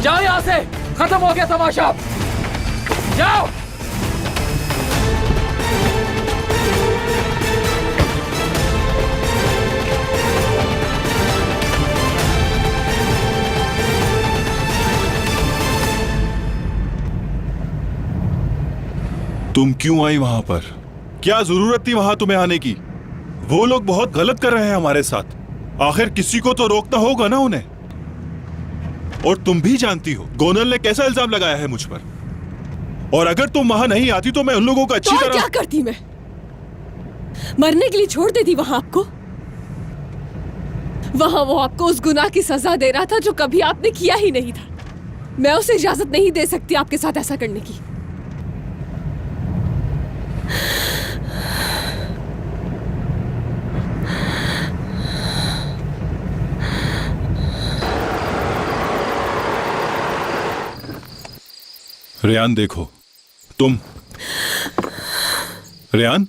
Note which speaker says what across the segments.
Speaker 1: जाओ यहाँ से, खत्म हो गया तमाशा। जाओ।
Speaker 2: तुम क्यों आई वहां पर? क्या जरूरत थी वहां तुम्हें आने की? वो लोग बहुत गलत कर रहे हैं हमारे साथ। आखिर किसी को तो रोकना होगा ना उन्हें। और तुम भी जानती हो गोनल ने कैसा इल्जाम लगाया है मुझ पर। और अगर तुम वहां नहीं आती तो मैं उन लोगों को अच्छी तरह।
Speaker 3: क्या करती मैं? मरने के लिए छोड़ देती वहां आपको? वहां वो आपको उस गुनाह की सजा दे रहा था जो कभी आपने किया ही नहीं था। मैं उसे इजाजत नहीं दे सकती आपके साथ ऐसा करने की।
Speaker 2: रेयान देखो, तुम रेयान,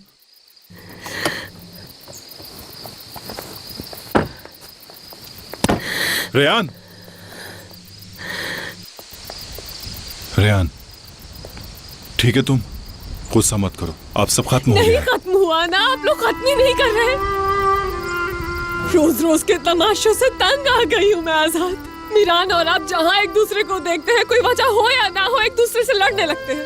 Speaker 2: रेयान, रेयान, ठीक है तुम गुस्सा मत करो, आप सब खत्म हो
Speaker 3: नहीं
Speaker 2: गया।
Speaker 3: खत्म हुआ ना, आप लोग खत्म ही नहीं कर रहे। रोज रोज के तमाशों से तंग आ गई हूँ मैं आजाद। मीरान और आप जहाँ एक दूसरे को देखते हैं, कोई वजह हो या ना हो, एक दूसरे से लड़ने लगते हैं।